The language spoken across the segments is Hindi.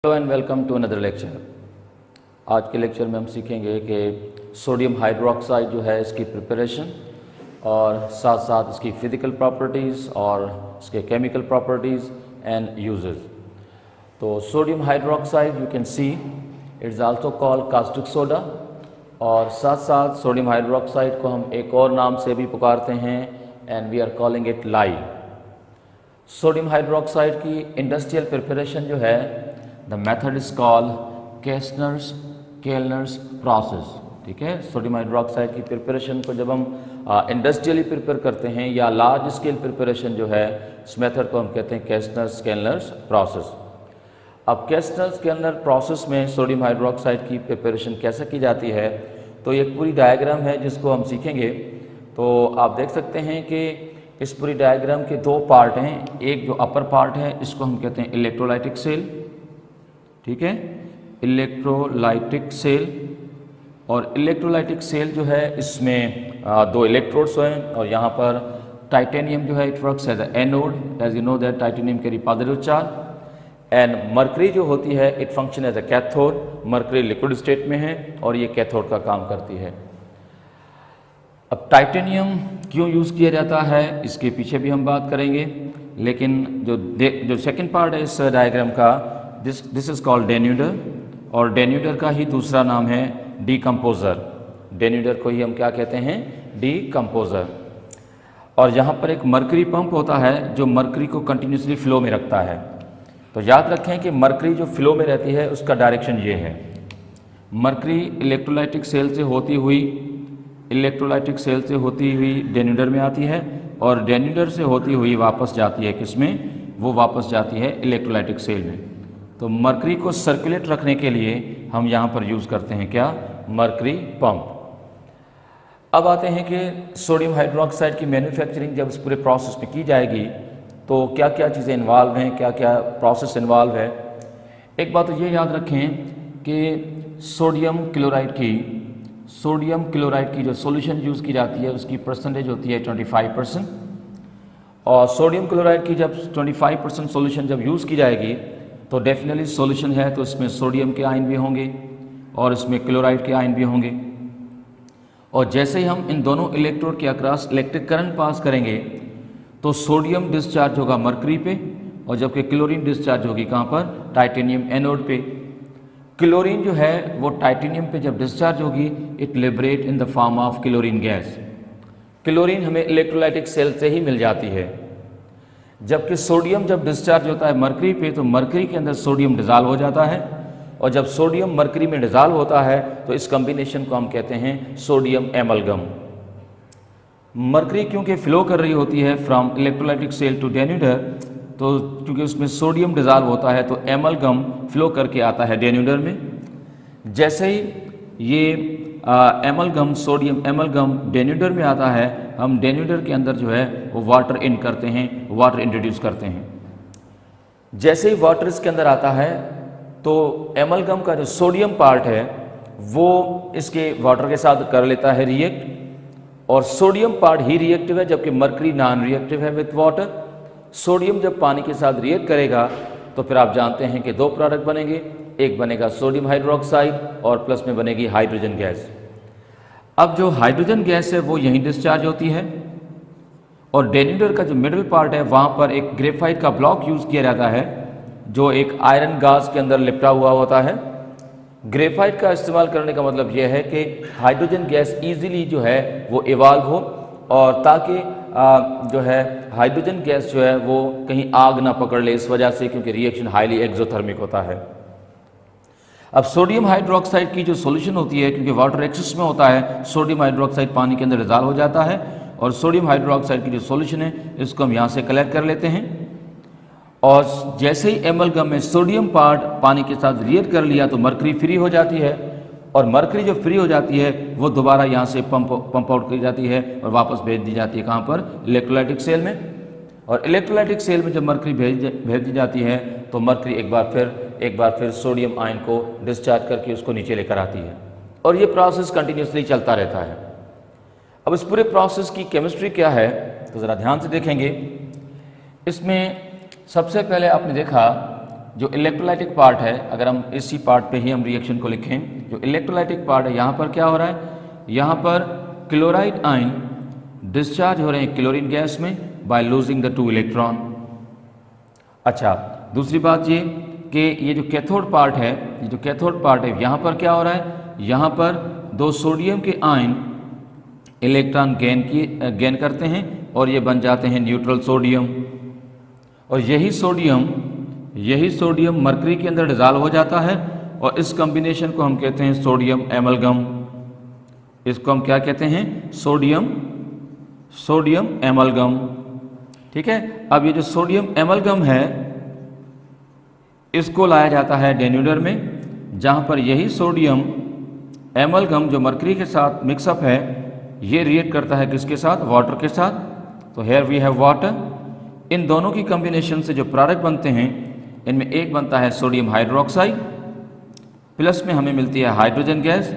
Hello and welcome to another lecture. आज के लेक्चर में हम सीखेंगे कि सोडियम हाइड्रोक्साइड जो है इसकी प्रिपरेशन और साथ साथ इसकी फिजिकल प्रॉपर्टीज़ और इसके केमिकल प्रॉपर्टीज़ एंड यूजेस। तो sodium hydroxide you can see it is also called caustic soda, और साथ साथ सोडियम हाइड्रोक्साइड को हम एक और नाम से भी पुकारते हैं and we are calling it lye. Sodium hydroxide की इंडस्ट्रियल प्रिपरेशन जो है the method is called Kellner's process. ठीक है, सोडियम हाइड्रोक्साइड की प्रिपरेशन को जब हम इंडस्ट्रियली प्रिपेयर करते हैं या लार्ज स्केल प्रिपरेशन जो है इस मेथड को हम कहते हैं केल्नर्स प्रोसेस। अब केल्नर प्रोसेस में सोडियम हाइड्रोक्साइड की प्रिपरेशन कैसे की जाती है, तो एक पूरी डायग्राम है जिसको हम सीखेंगे। तो आप देख सकते हैं कि इस पूरी डायग्राम के दो पार्ट हैं। एक जो अपर पार्ट है इसको हम कहते हैं इलेक्ट्रोलाइटिक सेल, ठीक है, इलेक्ट्रोलाइटिक सेल। और इलेक्ट्रोलाइटिक सेल जो है इसमें दो इलेक्ट्रोड्स हैं, और यहाँ पर टाइटेनियम जो है it works as anode, as you know that titanium carry positive charge. And mercury जो होती है it function as a cathode. Mercury liquid state में है और ये कैथोड का काम करती है। अब टाइटेनियम क्यों यूज़ किया जाता है इसके पीछे भी हम बात करेंगे, लेकिन जो सेकंड पार्ट है इस डायग्राम का, दिस इज कॉल्ड डेन्यूडर, और डेन्यूडर का ही दूसरा नाम है डीकम्पोजर। डेन्यूडर को ही हम क्या कहते हैं, डीकम्पोजर। और यहाँ पर एक मरकरी पंप होता है जो मरकरी को कंटिन्यूसली फ्लो में रखता है। तो याद रखें कि मरकरी जो फ्लो में रहती है उसका डायरेक्शन ये है। मरकरी इलेक्ट्रोलाइटिक सेल से होती हुई डेन्यूडर में आती है, और डेन्यूडर से होती हुई वापस जाती है किसमें, वो वापस जाती है इलेक्ट्रोलाइटिक सेल में। तो मरकरी को सर्कुलेट रखने के लिए हम यहाँ पर यूज़ करते हैं क्या, मरकरी पंप। अब आते हैं कि सोडियम हाइड्रोक्साइड की मैन्युफैक्चरिंग जब इस पूरे प्रोसेस में की जाएगी तो क्या क्या चीज़ें इन्वॉल्व हैं, क्या क्या प्रोसेस इन्वॉल्व है। एक बात तो ये याद रखें कि सोडियम क्लोराइड की जो सॉल्यूशन यूज़ की जाती है उसकी परसेंटेज होती है 25%। और सोडियम क्लोराइड की जब 25% सॉल्यूशन जब यूज़ की जाएगी तो डेफिनेटली सॉल्यूशन है तो इसमें सोडियम के आयन भी होंगे और इसमें क्लोराइड के आयन भी होंगे। और जैसे ही हम इन दोनों इलेक्ट्रोड के अक्रॉस इलेक्ट्रिक करंट पास करेंगे तो सोडियम डिस्चार्ज होगा मरकरी पे, और जबकि क्लोरीन डिस्चार्ज होगी कहाँ पर, टाइटेनियम एनोड पे। क्लोरीन जो है वो टाइटेनियम पे जब डिस्चार्ज होगी it liberate in the form of chlorine gas. Chlorine हमें इलेक्ट्रोलाइटिक सेल से ही मिल जाती है। जबकि सोडियम जब डिस्चार्ज होता है मरकरी पे तो मरकरी के अंदर सोडियम डिजॉल्व हो जाता है, और जब सोडियम मरकरी में डिजॉल्व होता है तो इस कॉम्बिनेशन को हम कहते हैं सोडियम एमलगम। मरकरी क्योंकि फ्लो कर रही होती है फ्रॉम इलेक्ट्रोलाइटिक सेल टू डेन्यूडर, तो क्योंकि उसमें सोडियम डिजॉल्व होता है तो एमलगम फ्लो करके आता है डेन्यूडर में। जैसे ही ये सोडियम एमलगम डेन्यूडर में आता है, हम डेन्यूडर के अंदर जो है वो वाटर इन करते हैं, वाटर इंट्रोड्यूस करते हैं। जैसे ही वाटर इसके अंदर आता है तो एमलगम का जो सोडियम पार्ट है वो इसके वाटर के साथ कर लेता है रिएक्ट, और सोडियम पार्ट ही रिएक्टिव है जबकि मरकरी नॉन रिएक्टिव है विथ वाटर। सोडियम जब पानी के साथ रिएक्ट करेगा तो फिर आप जानते हैं कि दो प्रोडक्ट बनेंगे, एक बनेगा सोडियम हाइड्रोक्साइड और प्लस में बनेगी हाइड्रोजन गैस। अब जो हाइड्रोजन गैस है वो यहीं डिस्चार्ज होती है, और डेन्यूडर का जो मिडिल पार्ट है वहाँ पर एक ग्रेफाइट का ब्लॉक यूज़ किया जाता है जो एक आयरन गाज के अंदर लिपटा हुआ होता है। ग्रेफाइट का इस्तेमाल करने का मतलब यह है कि हाइड्रोजन गैस ईजिली जो है वो इवॉल्व हो, और ताकि जो है हाइड्रोजन गैस जो है वो कहीं आग ना पकड़ ले इस वजह से, क्योंकि रिएक्शन हाईली एक्सोथर्मिक होता है। अब सोडियम हाइड्रोक्साइड की जो सॉल्यूशन होती है, क्योंकि वाटर एक्सेस में होता है, सोडियम हाइड्रोक्साइड पानी के अंदर डिजॉल्व हो जाता है, और सोडियम हाइड्रोक्साइड की जो सॉल्यूशन है इसको हम यहाँ से कलेक्ट कर लेते हैं। और जैसे ही एमलगम में सोडियम पार्ट पानी के साथ रिएक्ट कर लिया तो मरकरी फ्री हो जाती है, और मरकरी जो फ्री हो जाती है वो दोबारा यहाँ से पंप आउट की जाती है और वापस भेज दी जाती है कहाँ पर, इलेक्ट्रोलाइटिक सेल में। और इलेक्ट्रोलाइटिक सेल में जब मरकरी भेज दी जाती है तो मरकरी एक बार फिर सोडियम आयन को डिस्चार्ज करके उसको नीचे लेकर आती है, और ये प्रोसेस कंटिन्यूसली चलता रहता है। अब इस पूरे प्रोसेस की केमिस्ट्री क्या है तो ज़रा ध्यान से देखेंगे। इसमें सबसे पहले आपने देखा जो इलेक्ट्रोलाइटिक पार्ट है, अगर हम इसी पार्ट पे ही हम रिएक्शन को लिखें, जो इलेक्ट्रोलाइटिक पार्ट है यहाँ पर क्या हो रहा है, यहाँ पर क्लोराइड आयन डिस्चार्ज हो रहे हैं क्लोरीन गैस में बाय लूजिंग द 2 इलेक्ट्रॉन। अच्छा, दूसरी बात ये कि ये जो कैथोड पार्ट है, ये जो कैथोड पार्ट है यहाँ पर क्या हो रहा है, यहाँ पर 2 सोडियम के आयन इलेक्ट्रॉन गेन करते हैं और ये बन जाते हैं न्यूट्रल सोडियम, और यही सोडियम मरकरी के अंदर डिजॉल्व हो जाता है और इस कॉम्बिनेशन को हम कहते हैं सोडियम एमलगम। इसको हम क्या कहते हैं, सोडियम एमलगम। ठीक है, अब ये जो सोडियम एमलगम है इसको लाया जाता है डेन्यूडर में, जहां पर यही सोडियम एमलगम जो मरकरी के साथ मिक्सअप है ये रिएक्ट करता है किसके साथ, वाटर के साथ। तो हेयर वी हैव वाटर। इन दोनों की कॉम्बिनेशन से जो प्रोडक्ट बनते हैं इनमें एक बनता है सोडियम हाइड्रोक्साइड, प्लस में हमें मिलती है हाइड्रोजन गैस,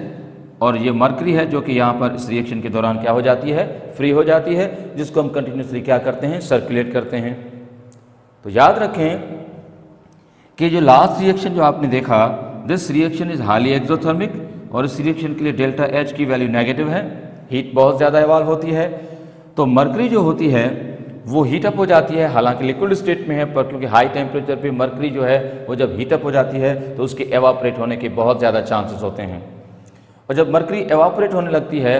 और ये मरकरी है जो कि यहाँ पर इस रिएक्शन के दौरान क्या हो जाती है, फ्री हो जाती है, जिसको हम कंटिन्यूसली क्या करते हैं, सर्कुलेट करते हैं। तो याद रखें कि जो लास्ट रिएक्शन जो आपने देखा, this reaction is highly exothermic, और इस रिएक्शन के लिए डेल्टा एच की वैल्यू नेगेटिव है, हीट बहुत ज़्यादा इवॉल्व होती है। तो मरकरी जो होती है वो हीटअप हो जाती है, हालांकि लिक्विड स्टेट में है, पर क्योंकि हाई टेम्परेचर पे मरकरी जो है वो जब हीटअप हो जाती है तो उसके एवापोरेट होने के बहुत ज़्यादा चांसेस होते हैं, और जब मरकरी एवापोरेट होने लगती है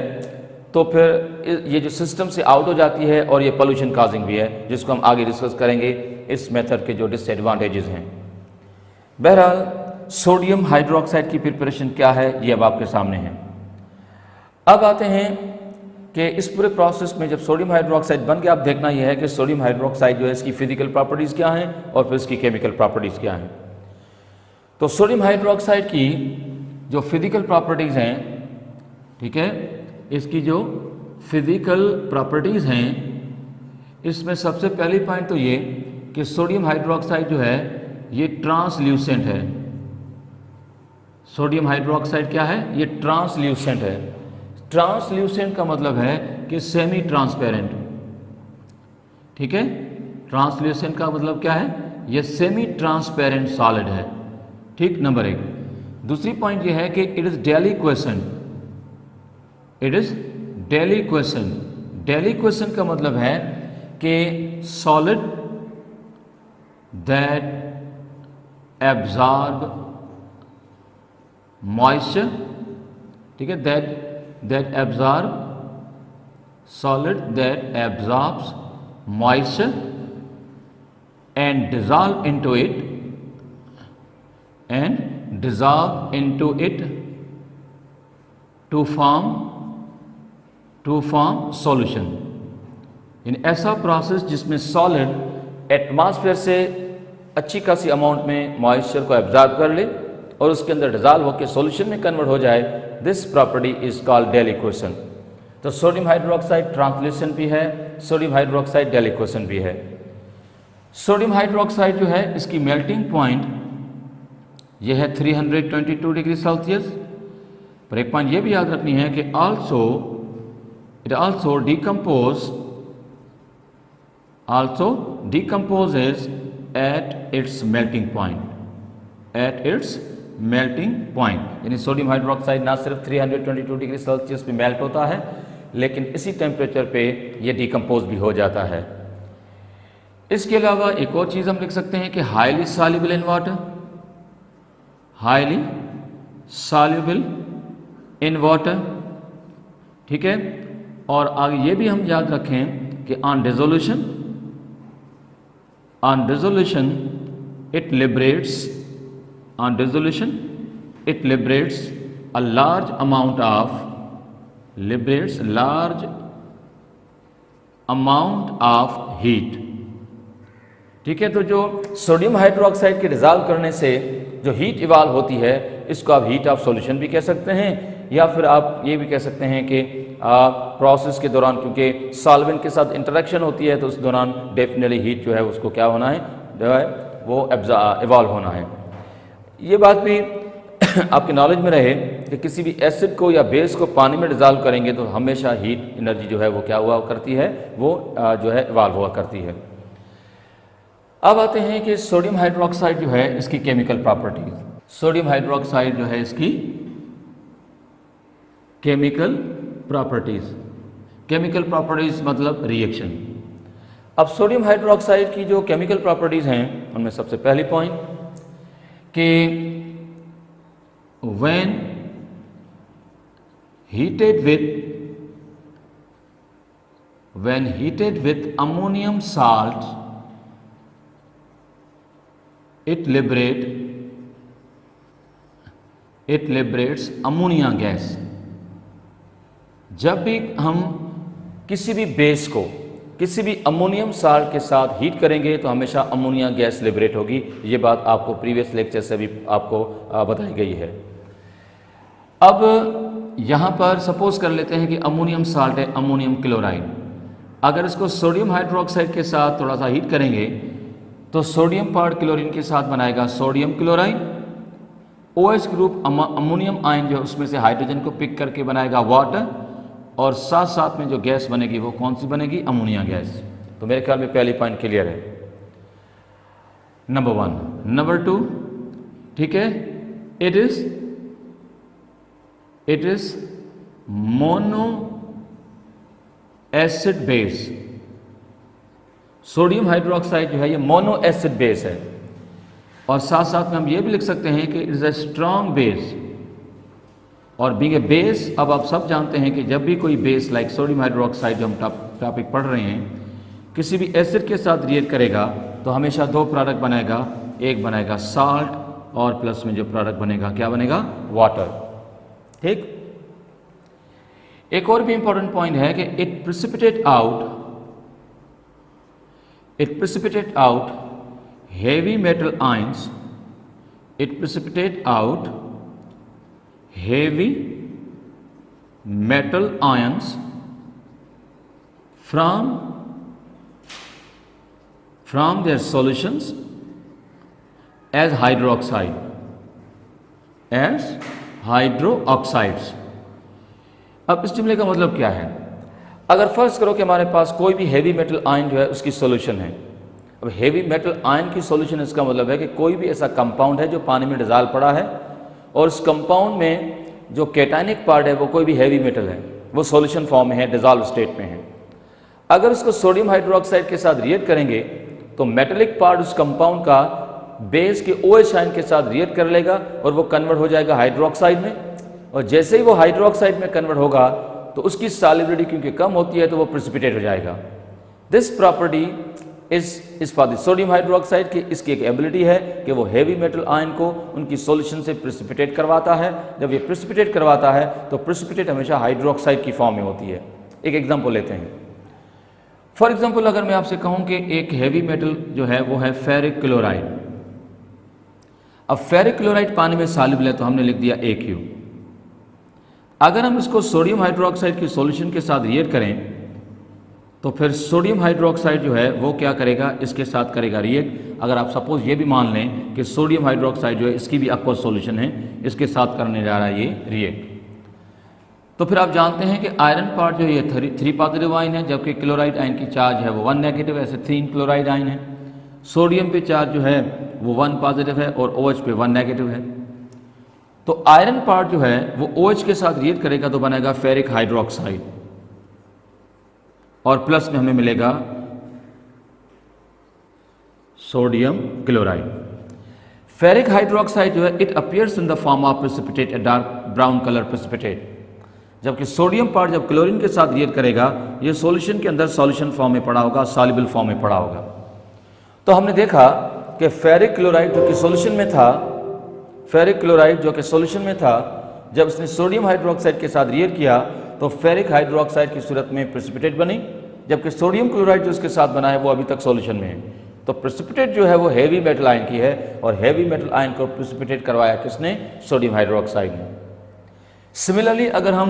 तो फिर ये जो सिस्टम से आउट हो जाती है और ये पोल्यूशन काजिंग भी है, जिसको हम आगे डिस्कस करेंगे इस मेथड के जो डिसएडवांटेजेस हैं। बहरहाल सोडियम हाइड्रोक्साइड की प्रिपरेशन क्या है ये अब आपके सामने है। अब आते हैं कि इस पूरे प्रोसेस में जब सोडियम हाइड्रोक्साइड बन गया, आप देखना यह है कि सोडियम हाइड्रोक्साइड जो है इसकी फिजिकल प्रॉपर्टीज़ क्या हैं और फिर इसकी केमिकल प्रॉपर्टीज़ क्या हैं। तो सोडियम हाइड्रोक्साइड की जो फिजिकल प्रॉपर्टीज़ हैं, ठीक है, इसकी जो फिजिकल प्रॉपर्टीज़ हैं, इसमें सबसे पहली पॉइंट तो ये कि सोडियम हाइड्रोक्साइड जो है ये ट्रांसल्यूसेंट है। सोडियम हाइड्रोक्साइड क्या है, ये ट्रांसल्यूसेंट है। ट्रांसल्यूसेंट का मतलब है कि सेमी ट्रांसपेरेंट। ठीक है, ट्रांसल्यूसेंट का मतलब क्या है, ये सेमी ट्रांसपेरेंट सॉलिड है। ठीक, नंबर 1। दूसरी पॉइंट ये है कि it is deliquescent. It is deliquescent. Deliquescent का मतलब है कि सॉलिड दैट एब्जॉर्ब मॉइस्चर, ठीक है, that absorb solid that absorbs moisture and dissolve into it to form solution। इन ऐसा प्रोसेस जिसमें सॉलिड एटमॉस्फेयर से अच्छी खासी अमाउंट में मॉइस्चर को एब्जॉर्ब कर ले और उसके अंदर डिजॉल्व होकर सॉल्यूशन में कन्वर्ट हो जाए, दिस प्रॉपर्टी इज कॉल्ड डेलिक्वेशन। तो सोडियम हाइड्रोक्साइड ट्रांसल्यूसेंट भी है, सोडियम हाइड्रोक्साइड डेलिक्वेशन भी है। सोडियम हाइड्रोक्साइड जो है इसकी मेल्टिंग पॉइंट ये है 322 डिग्री सेल्सियस। पर एक पॉइंट ये भी याद रखनी है कि it also decomposes at its melting point। यानी सोडियम हाइड्रोक्साइड ना सिर्फ 322 डिग्री सेल्सियस पे मेल्ट होता है, लेकिन इसी टेम्परेचर पे ये डिकम्पोज भी हो जाता है। इसके अलावा एक और चीज़ हम लिख सकते हैं कि highly soluble in water, highly soluble in water. ठीक है, और आगे ये भी हम याद रखें कि on dissolution it liberates a large amount of heat। ठीक है, तो जो सोडियम हाइड्रोक्साइड के डिजॉल्व करने से जो हीट इवॉल्व होती है इसको आप हीट ऑफ सॉल्यूशन भी कह सकते हैं, या फिर आप ये भी कह सकते हैं कि प्रोसेस के दौरान क्योंकि सॉल्वेंट के साथ इंटरेक्शन होती है तो उस दौरान डेफिनेटली हीट जो है उसको क्या होना है, जो है वो इवॉल्व होना है। ये बात भी आपके नॉलेज में रहे कि किसी भी एसिड को या बेस को पानी में डिजॉल्व करेंगे तो हमेशा हीट एनर्जी जो है वो क्या हुआ करती है, वो जो है इवॉल्व हुआ करती है। अब आते हैं कि सोडियम हाइड्रोक्साइड जो है इसकी केमिकल प्रॉपर्टीज। सोडियम हाइड्रोक्साइड जो है इसकी केमिकल प्रॉपर्टीज। केमिकल प्रॉपर्टीज मतलब रिएक्शन। अब सोडियम हाइड्रोक्साइड की जो केमिकल प्रॉपर्टीज हैं उनमें सबसे पहली पॉइंट कि when heated with ammonium salt it liberates ammonia gas। जब भी हम किसी भी बेस को किसी भी अमोनियम साल्ट के साथ हीट करेंगे तो हमेशा अमोनिया गैस लिबरेट होगी। ये बात आपको प्रीवियस लेक्चर से भी आपको बताई गई है। अब यहाँ पर सपोज कर लेते हैं कि अमोनियम साल्ट है, अमोनियम क्लोराइड। अगर इसको सोडियम हाइड्रोक्साइड के साथ थोड़ा सा हीट करेंगे तो सोडियम पार्ट क्लोरीन के साथ बनाएगा sodium chloride. OH group ammonium ion जो है उसमें से हाइड्रोजन को पिक करके बनाएगा वाटर, और साथ साथ में जो गैस बनेगी वो कौन सी बनेगी? Ammonia gas. तो मेरे ख्याल में पहली पॉइंट क्लियर है, नंबर 1। नंबर 2, ठीक है, it is mono acid base. Sodium hydroxide जो है ये मोनो एसिड बेस है, और साथ साथ में हम ये भी लिख सकते हैं कि it is a strong base. और बीइंग ए बेस, अब आप सब जानते हैं कि जब भी कोई बेस लाइक सोडियम हाइड्रोक्साइड जो हम टॉपिक पढ़ रहे हैं किसी भी एसिड के साथ रिएक्ट करेगा तो हमेशा दो प्रोडक्ट बनाएगा, एक बनाएगा साल्ट और प्लस में जो प्रोडक्ट बनेगा क्या बनेगा? वाटर। ठीक। एक और भी इंपॉर्टेंट पॉइंट है कि it precipitate out heavy metal ions, it precipitate out heavy metal ions from their solutions as hydroxides। अब इस जुमले का मतलब क्या है? अगर फर्ज करो कि हमारे पास कोई भी हेवी मेटल आयन जो है उसकी सॉल्यूशन है। अब हेवी मेटल आयन की सॉल्यूशन इसका मतलब है कि कोई भी ऐसा कंपाउंड है जो पानी में डिसॉल्व पड़ा है और उस कंपाउंड में जो कैटायनिक पार्ट है वो कोई भी हैवी मेटल है, वो सॉल्यूशन फॉर्म में है, डिसॉल्व स्टेट में है। अगर उसको सोडियम हाइड्रोक्साइड के साथ रिएक्ट करेंगे तो मेटेलिक पार्ट उस कंपाउंड का बेस के OH आयन के साथ रिएक्ट कर लेगा और वो कन्वर्ट हो जाएगा हाइड्रोक्साइड में, और जैसे ही वो हाइड्रोक्साइड में कन्वर्ट होगा तो उसकी सॉल्युबिलिटी क्योंकि कम होती है तो वो प्रेसिपिटेट हो जाएगा। दिस प्रॉपर्टी इस फॉर द सोडियम हाइड्रोक्साइड की इसकी एक एबिलिटी है कि वो हेवी मेटल आयन को उनकी सॉल्यूशन से प्रेसिपिटेट करवाता है। जब ये प्रेसिपिटेट करवाता है तो प्रेसिपिटेट हमेशा हाइड्रोक्साइड की फॉर्म में होती है। एक एग्जांपल लेते हैं। फॉर एग्जांपल अगर मैं आपसे कहूं कि एक हेवी मेटल जो है वो है फेरिक क्लोराइड। अब फेरिक क्लोराइड पानी में सॉल्युबल है तो हमने लिख दिया AQ। अगर हम इसको सोडियम हाइड्रोक्साइड की सॉल्यूशन के साथ रिएक्ट करें तो फिर सोडियम हाइड्रोक्साइड जो है वो क्या करेगा? इसके साथ करेगा रिएक्ट। अगर आप सपोज ये भी मान लें कि सोडियम हाइड्रोक्साइड जो है इसकी भी aqueous सॉल्यूशन है, इसके साथ करने जा रहा है ये रिएक्ट, तो फिर आप जानते हैं कि आयरन पार्ट जो है ये 3 पॉजिटिव आयन है, जबकि क्लोराइड आयन की चार्ज है वो 1 नेगेटिव। ऐसे 3 क्लोराइड आयन है। सोडियम पे चार्ज जो है वो 1 पॉजिटिव है और OH पे 1 नेगेटिव है। तो आयरन पार्ट जो है वो OH के साथ रिएक्ट करेगा तो बनेगा फेरिक हाइड्रोक्साइड, और प्लस में हमें मिलेगा सोडियम क्लोराइड। फेरिक हाइड्रोक्साइड जो है it appears in the form of precipitate, a dark brown colour precipitate. जबकि सोडियम पार्ट जब क्लोरीन के साथ रिएक्ट करेगा ये सॉल्यूशन के अंदर सॉल्यूशन फॉर्म में पड़ा होगा, सॉल्युबल फॉर्म में पड़ा होगा। तो हमने देखा कि फेरिक क्लोराइड जो कि सॉल्यूशन में था, फेरिक क्लोराइड जो कि सॉल्यूशन में था, जब इसने सोडियम हाइड्रोक्साइड के साथ रिएक्ट किया तो फेरिक हाइड्रोक्साइड की सूरत में प्रेसिपिटेट बनी, जबकि सोडियम क्लोराइड जो इसके साथ बना है वो अभी तक सॉल्यूशन में है। तो प्रेसिपिटेट जो है वो हेवी मेटल आयन की है, और हेवी मेटल आयन को प्रेसिपिटेट करवाया किसने? सोडियम हाइड्रोक्साइड ने। सिमिलरली अगर हम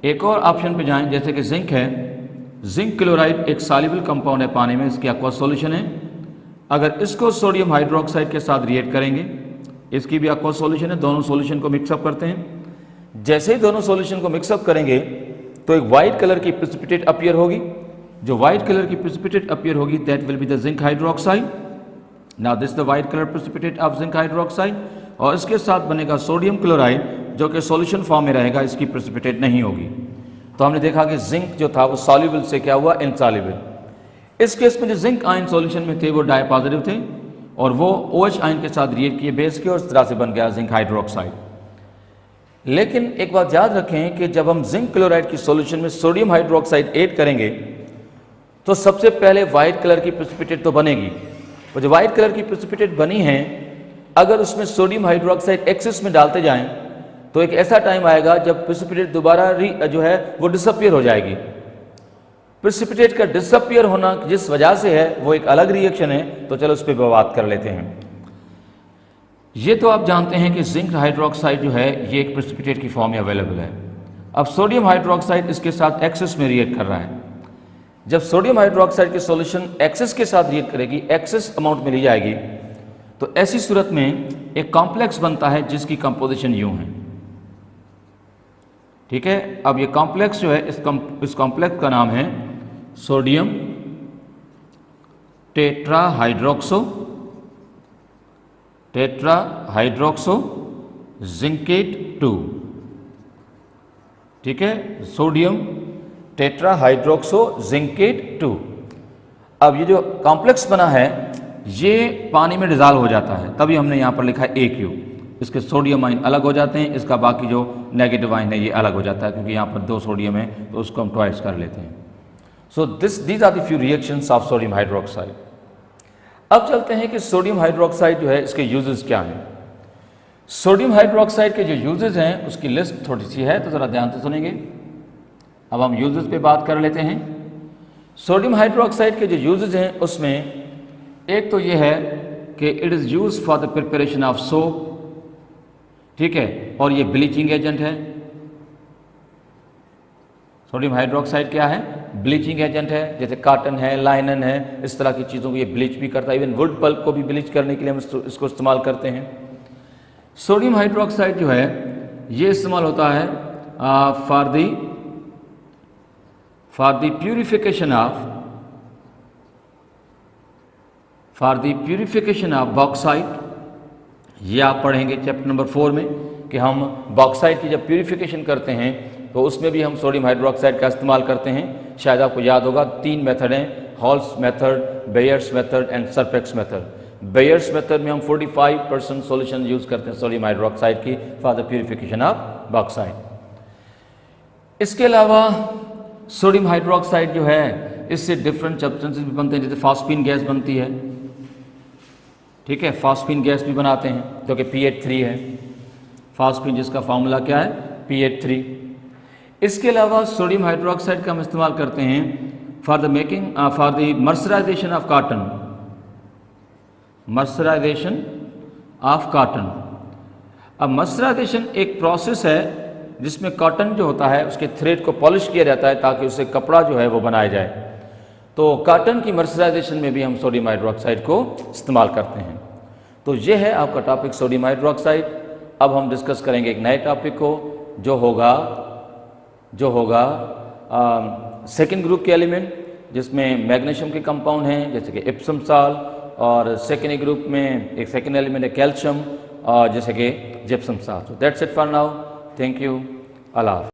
एक और ऑप्शन पे जाएं, जैसे कि जिंक है, जिंक क्लोराइड एक सॉल्युबल कंपाउंड है पानी में, इसकी aqueous सॉल्यूशन है। अगर इसको सोडियम हाइड्रोक्साइड के साथ रिएक्ट करेंगे, इसकी भी aqueous सॉल्यूशन है, दोनों सॉल्यूशन को मिक्सअप करते हैं। जैसे ही दोनों सॉल्यूशन को मिक्सअप करेंगे तो एक वाइट कलर की प्रेसिपिटेट अपीयर होगी। जो वाइट कलर की प्रेसिपिटेट अपीयर होगी that will be the zinc hydroxide. Now this the white colour precipitate of zinc hydroxide, और इसके साथ बनेगा सोडियम क्लोराइड जो कि सॉल्यूशन फॉर्म में रहेगा, इसकी प्रेसिपिटेट नहीं होगी। तो हमने देखा कि जिंक जो था वो सॉल्युबल से क्या हुआ, इनसॉल्युबल। इस केस में जो जिंक आयन सॉल्यूशन में थे वो डाई पॉजिटिव थे और वो OH आयन के साथ रिएक्ट किए बेस के और इस तरह से बन गया जिंक हाइड्रोक्साइड। लेकिन एक बात याद रखें कि जब हम जिंक क्लोराइड की सॉल्यूशन में सोडियम हाइड्रोक्साइड ऐड करेंगे तो सबसे पहले व्हाइट कलर की प्रेसिपिटेट तो बनेगी। वो जो व्हाइट कलर की प्रेसिपिटेट बनी है, अगर उसमें सोडियम हाइड्रोक्साइड एक्सेस में डालते जाएं तो एक ऐसा टाइम आएगा जब प्रेसिपिटेट दोबारा जो है वो डिसअपियर हो जाएगी। प्रेसिपिटेट का डिसअपियर होना जिस वजह से है वो एक अलग रिएक्शन है, तो चलो उस पर बात कर लेते हैं। ये तो आप जानते हैं कि जिंक हाइड्रोक्साइड जो है ये एक प्रेसिपिटेट की फॉर्म में अवेलेबल है। अब सोडियम हाइड्रोक्साइड इसके साथ एक्सेस में रिएक्ट कर रहा है। जब सोडियम हाइड्रोक्साइड की सॉल्यूशन एक्सेस के साथ रिएक्ट करेगी, एक्सेस अमाउंट में ली जाएगी, तो ऐसी सूरत में एक कॉम्प्लेक्स बनता है जिसकी कंपोजिशन यूं है। ठीक है, अब ये कॉम्प्लेक्स जो है इस कॉम्प्लेक्स का नाम है सोडियम टेट्राहाइड्रोक्सो जिंकेट 2। ठीक है, सोडियम टेट्राहाइड्रोक्सो जिंकेट 2। अब ये जो कॉम्प्लेक्स बना है ये पानी में डिजॉल्व हो जाता है, तभी हमने यहाँ पर लिखा है AQ। इसके सोडियम आयन अलग हो जाते हैं, इसका बाकी जो नेगेटिव आयन है ये अलग हो जाता है, क्योंकि यहाँ पर 2 सोडियम है तो उसको हम ट्वाइस कर लेते हैं। So these are the few reactions of sodium hydroxide. अब चलते हैं कि सोडियम हाइड्रोक्साइड जो है इसके यूजेस क्या हैं। सोडियम हाइड्रोक्साइड के जो यूजेस हैं उसकी लिस्ट थोड़ी सी है, तो ज़रा ध्यान से सुनेंगे। अब हम यूजेस पे बात कर लेते हैं। सोडियम हाइड्रोक्साइड के जो यूजेस हैं उसमें एक तो ये है कि it is use for the preparation of soap. ठीक है, और ये ब्लीचिंग एजेंट है। सोडियम हाइड्रोक्साइड क्या है, ब्लीचिंग एजेंट है। जैसे कॉटन है, लाइनन है, इस तरह की चीज़ों को ये ब्लीच भी करता है। इवन वुड पल्प को भी ब्लीच करने के लिए हम इसको इस्तेमाल करते हैं। सोडियम हाइड्रोक्साइड जो है ये इस्तेमाल होता है for the purification of bauxite. ये आप पढ़ेंगे चैप्टर नंबर 4 में कि हम बॉक्साइट की जब प्यूरिफिकेशन करते हैं तो उसमें भी हम सोडियम हाइड्रोक्साइड का इस्तेमाल करते हैं। शायद आपको याद होगा 3 मेथड हैं, Hall's method, Bayer's method and Serpeck's method. Bayer's method में हम 45% सॉल्यूशन यूज करते हैं सोडियम हाइड्रोक्साइड की for the purification of bauxite. इसके अलावा सोडियम हाइड्रोक्साइड जो है इससे डिफरेंट सब्सटेंसेस भी बनते हैं, जैसे फास्फीन गैस बनती है। ठीक है, फास्फीन गैस भी बनाते हैं जो कि PH3 है। फास्फीन जिसका फार्मूला क्या है, PH3। इसके अलावा सोडियम हाइड्रोक्साइड का हम इस्तेमाल करते हैं for the mercerisation of cotton. अब मर्सराइजेशन एक प्रोसेस है जिसमें कॉटन जो होता है उसके थ्रेड को पॉलिश किया जाता है ताकि उससे कपड़ा जो है वो बनाया जाए। तो कॉटन की मर्सराइजेशन में भी हम सोडियम हाइड्रोक्साइड को इस्तेमाल करते हैं। तो ये है आपका टॉपिक सोडियम हाइड्रोक्साइड। अब हम डिस्कस करेंगे एक नए टॉपिक को जो होगा सेकेंड ग्रुप के एलिमेंट, जिसमें मैग्नीशियम के कंपाउंड हैं जैसे कि इप्सम साल्ट, और सेकेंड ग्रुप में एक सेकेंड एलिमेंट है कैल्शियम और जैसे कि gypsum salt. That's it for now. Thank you. Allah.